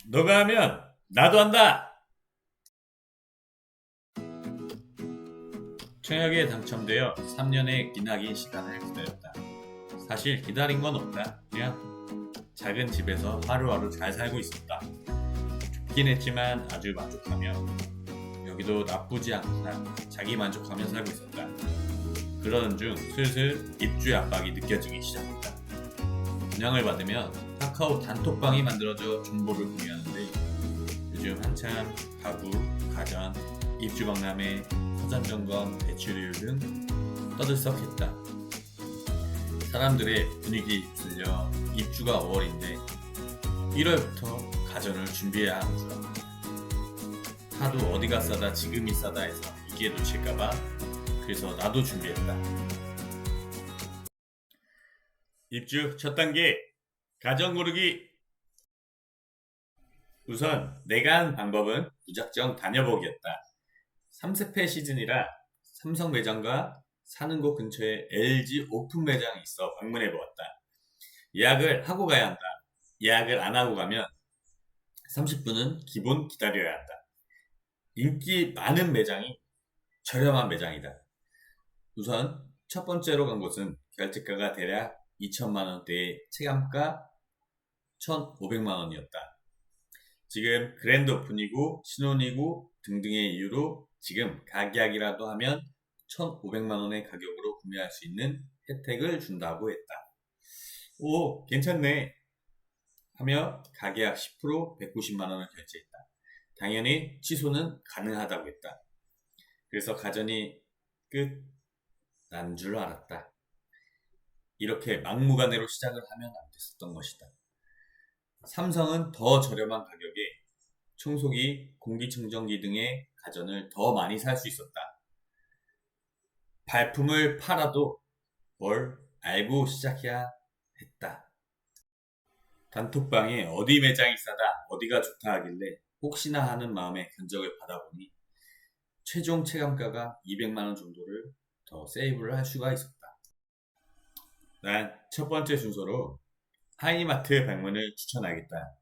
너가 하면 나도 한다. 청약에 당첨되어 3년의 기나긴 시간을 기다렸다. 사실 기다린 건 없다. 그냥 작은 집에서 하루하루 잘 살고 있었다. 좁긴 했지만 아주 만족하며 여기도 나쁘지 않구나 자기 만족하며 살고 있었다. 그러던 중 슬슬 입주의 압박이 느껴지기 시작했다. 분양을 받으면 카카오 단톡방이 만들어져 정보를 공유하는데 요즘 한참 가구, 가전, 입주 박람회, 사전 점검, 대출율 등 떠들썩했다. 사람들의 분위기에 휩쓸려 입주가 5월인데 1월부터 가전을 준비해야 하는 줄 알았다. 하도 어디가 싸다 지금이 싸다 해서 이게 놓칠까봐 그래서 나도 준비했다. 입주 첫 단계 가전 고르기. 우선 내가 한 방법은 무작정 다녀보기였다. 3세패 시즌이라 삼성 매장과 사는 곳 근처에 LG 오픈 매장이 있어 방문해 보았다. 예약을 하고 가야 한다. 예약을 안 하고 가면 30분은 기본 기다려야 한다. 인기 많은 매장이 저렴한 매장이다. 우선 첫 번째로 간 곳은 결제가가 대략 2천만 원대의 체감가 1,500만 원이었다. 지금 그랜드 오픈이고 신혼이고 등등의 이유로 지금 가계약이라도 하면 1,500만 원의 가격으로 구매할 수 있는 혜택을 준다고 했다. 오, 괜찮네. 하며 가계약 10% 190만 원을 결제했다. 당연히 취소는 가능하다고 했다. 그래서 가전이 끝 난 줄 알았다. 이렇게 막무가내로 시작을 하면 안 됐었던 것이다. 삼성은 더 저렴한 가격에 청소기, 공기청정기 등의 가전을 더 많이 살 수 있었다. 발품을 팔아도 뭘 알고 시작해야 했다. 단톡방에 어디 매장이 싸다, 어디가 좋다 하길래 혹시나 하는 마음에 견적을 받아보니 최종 체감가가 200만 원 정도를 더 세이브를 할 수가 있었다. 난 첫 번째 순서로 하이마트 방문을 추천하겠다.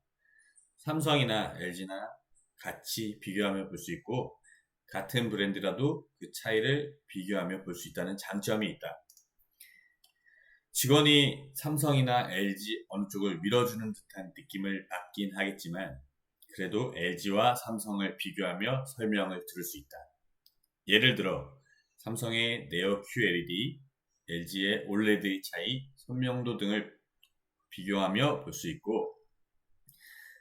삼성이나 LG나 같이 비교하며 볼 수 있고 같은 브랜드라도 그 차이를 비교하며 볼 수 있다는 장점이 있다. 직원이 삼성이나 LG 어느 쪽을 밀어주는 듯한 느낌을 받긴 하겠지만 그래도 LG와 삼성을 비교하며 설명을 들을 수 있다. 예를 들어 삼성의 네오 QLED, LG의 OLED의 차이, 선명도 등을 비교하며 볼 수 있고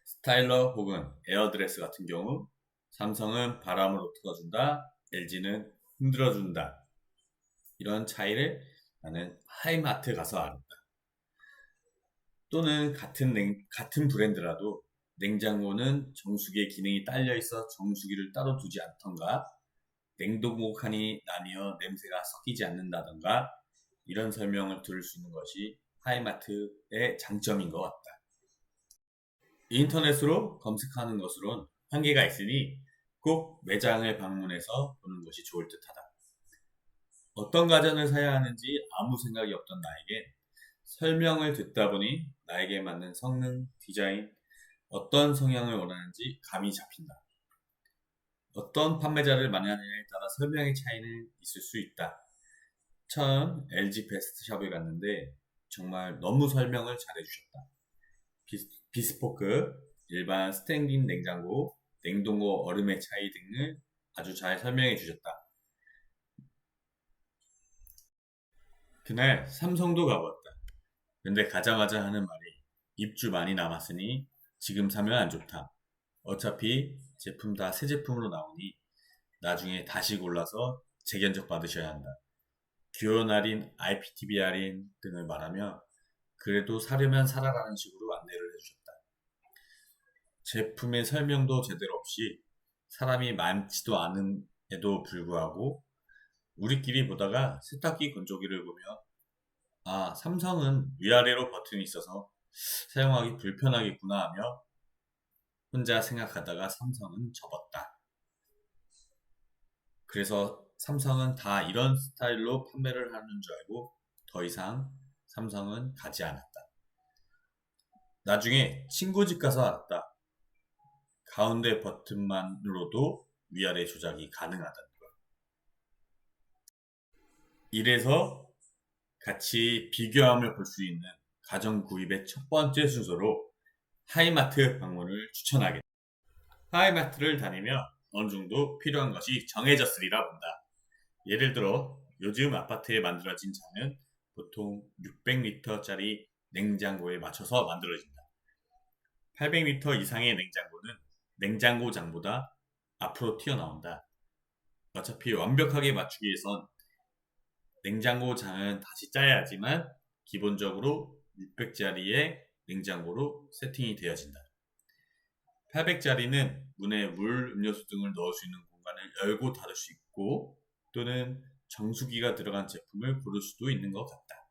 스타일러 혹은 에어드레스 같은 경우 삼성은 바람으로 틀어준다, LG는 흔들어준다. 이런 차이를 나는 하이마트 가서 알았다. 또는 같은 브랜드라도 냉장고는 정수기의 기능이 딸려 있어 정수기를 따로 두지 않던가 냉동고 칸이 나뉘어 냄새가 섞이지 않는다던가 이런 설명을 들을 수 있는 것이 하이마트의 장점인 것 같다. 인터넷으로 검색하는 것으론 한계가 있으니 꼭 매장을 방문해서 보는 것이 좋을 듯하다. 어떤 가전을 사야 하는지 아무 생각이 없던 나에겐 설명을 듣다 보니 나에게 맞는 성능, 디자인, 어떤 성향을 원하는지 감이 잡힌다. 어떤 판매자를 만나느냐에 따라 설명의 차이는 있을 수 있다. 처음 LG 베스트샵에 갔는데 정말 너무 설명을 잘해주셨다. 비스포크, 일반 스탠딩 냉장고, 냉동고 얼음의 차이 등을 아주 잘 설명해 주셨다. 그날 삼성도 가보았다. 근데 가자마자 하는 말이 입주 많이 남았으니 지금 사면 안 좋다. 어차피 제품 다 새 제품으로 나오니 나중에 다시 골라서 재견적 받으셔야 한다. 기본 할인, IPTV 할인 등을 말하며 그래도 사려면 사라라는 식으로 안내를 해주셨다. 제품의 설명도 제대로 없이 사람이 많지도 않음에도 불구하고 우리끼리 보다가 세탁기 건조기를 보며 아, 삼성은 위아래로 버튼이 있어서 사용하기 불편하겠구나 하며 혼자 생각하다가 삼성은 접었다. 그래서 삼성은 다 이런 스타일로 판매를 하는 줄 알고 더 이상 삼성은 가지 않았다. 나중에 친구 집 가서 알았다. 가운데 버튼만으로도 위아래 조작이 가능하다는 것. 이래서 같이 비교함을 볼 수 있는 가전 구입의 첫 번째 순서로 하이마트 방문을 추천하겠다. 하이마트를 다니며 어느 정도 필요한 것이 정해졌으리라 본다. 예를 들어 요즘 아파트에 만들어진 장은 보통 600리터짜리 냉장고에 맞춰서 만들어진다. 800리터 이상의 냉장고는 냉장고장보다 앞으로 튀어나온다. 어차피 완벽하게 맞추기 위해선 냉장고장은 다시 짜야 하지만 기본적으로 600짜리의 냉장고로 세팅이 되어진다. 800짜리는 문에 물, 음료수 등을 넣을 수 있는 공간을 열고 닫을 수 있고 또는 정수기가 들어간 제품을 고를 수도 있는 것 같다.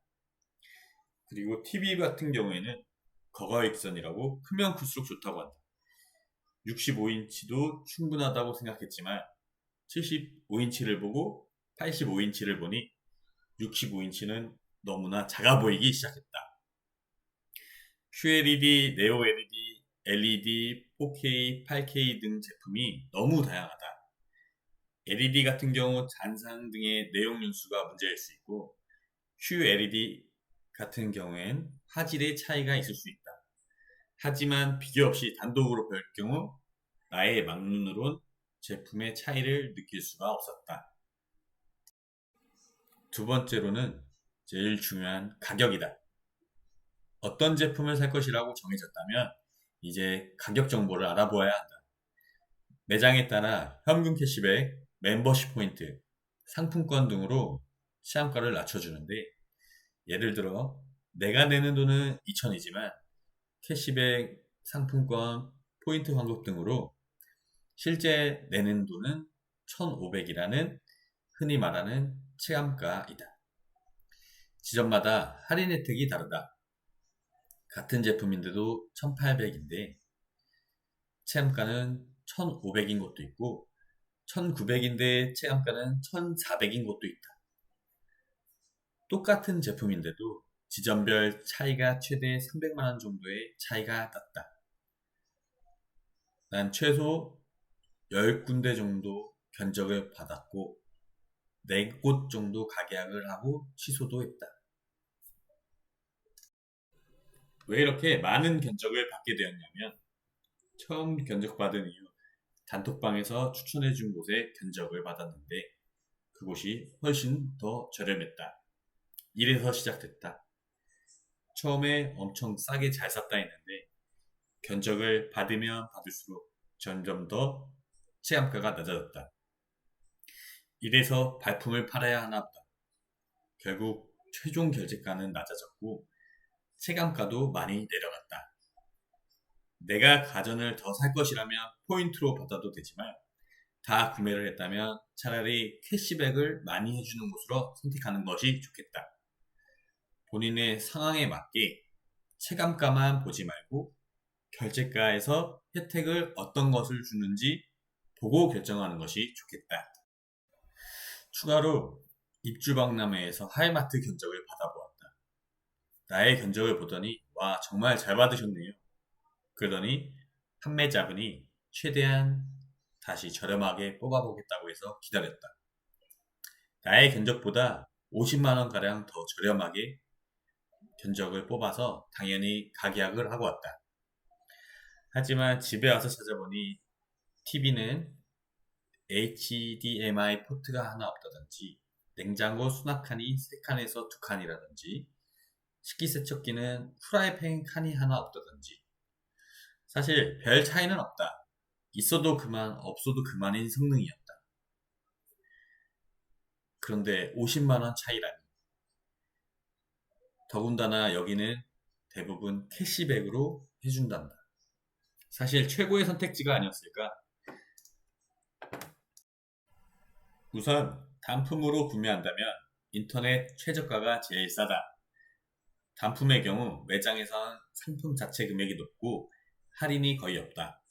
그리고 TV 같은 경우에는 거가익선이라고 크면 클수록 좋다고 한다. 65인치도 충분하다고 생각했지만 75인치를 보고 85인치를 보니 65인치는 너무나 작아 보이기 시작했다. QLED, 네오 LED, LED, 4K, 8K 등 제품이 너무 다양하다. LED 같은 경우 잔상 등의 내용 연수가 문제일 수 있고 QLED 같은 경우엔 화질의 차이가 있을 수 있다. 하지만 비교 없이 단독으로 볼 경우 나의 막눈으론 제품의 차이를 느낄 수가 없었다. 두 번째로는 제일 중요한 가격이다. 어떤 제품을 살 것이라고 정해졌다면 이제 가격 정보를 알아보아야 한다. 매장에 따라 현금 캐시백, 멤버십 포인트, 상품권 등으로 시장가를 낮춰주는데 예를 들어 내가 내는 돈은 2,000이지만 캐시백, 상품권, 포인트 환급 등으로 실제 내는 돈은 1,500이라는 흔히 말하는 체감가이다. 지점마다 할인 혜택이 다르다. 같은 제품인데도 1,800인데 체감가는 1,500인 곳도 있고 1,900인데 체감가는 1,400인 곳도 있다. 똑같은 제품인데도 지점별 차이가 최대 300만원 정도의 차이가 났다. 난 최소 10군데 정도 견적을 받았고 4곳 정도 가계약을 하고 취소도 했다. 왜 이렇게 많은 견적을 받게 되었냐면 처음 견적받은 이후 단톡방에서 추천해준 곳에 견적을 받았는데 그곳이 훨씬 더 저렴했다. 이래서 시작됐다. 처음에 엄청 싸게 잘 샀다 했는데 견적을 받으면 받을수록 점점 더 체감가가 낮아졌다. 이래서 발품을 팔아야 하나 보다. 결국 최종 결제가는 낮아졌고 체감가도 많이 내려갔다. 내가 가전을 더 살 것이라면 포인트로 받아도 되지만 다 구매를 했다면 차라리 캐시백을 많이 해주는 곳으로 선택하는 것이 좋겠다. 본인의 상황에 맞게 체감가만 보지 말고 결제가에서 혜택을 어떤 것을 주는지 보고 결정하는 것이 좋겠다. 추가로 입주박람회에서 하이마트 견적을 받아보았다. 나의 견적을 보더니 와 정말 잘 받으셨네요. 그러더니 판매자분이 최대한 다시 저렴하게 뽑아보겠다고 해서 기다렸다. 나의 견적보다 50만원가량 더 저렴하게 견적을 뽑아서 당연히 가계약을 하고 왔다. 하지만 집에 와서 찾아보니 TV는 HDMI 포트가 하나 없다든지 냉장고 수납칸이 3칸에서 2칸이라든지 식기세척기는 프라이팬 칸이 하나 없다든지 사실 별 차이는 없다. 있어도 그만 없어도 그만인 성능이었다. 그런데 50만원 차이라니. 더군다나 여기는 대부분 캐시백으로 해준단다. 사실 최고의 선택지가 아니었을까? 우선 단품으로 구매한다면 인터넷 최저가가 제일 싸다. 단품의 경우 매장에선 상품 자체 금액이 높고 할인이 거의 없다.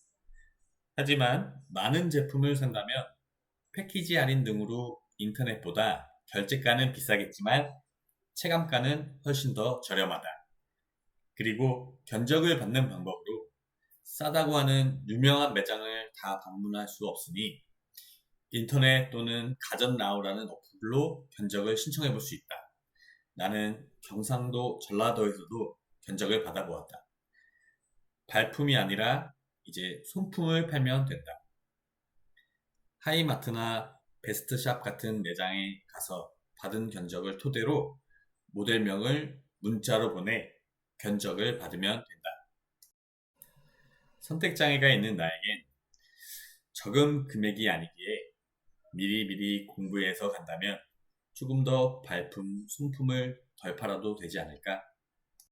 하지만 많은 제품을 산다면 패키지 할인 등으로 인터넷보다 결제가는 비싸겠지만 체감가는 훨씬 더 저렴하다. 그리고 견적을 받는 방법으로 싸다고 하는 유명한 매장을 다 방문할 수 없으니 인터넷 또는 가전나우라는 어플로 견적을 신청해 볼 수 있다. 나는 경상도 전라도에서도 견적을 받아보았다. 발품이 아니라 이제 손품을 팔면 된다. 하이마트나 베스트샵 같은 매장에 가서 받은 견적을 토대로 모델명을 문자로 보내 견적을 받으면 된다. 선택장애가 있는 나에겐 저금 금액이 아니기에 미리미리 공부해서 간다면 조금 더 발품, 손품을 덜 팔아도 되지 않을까?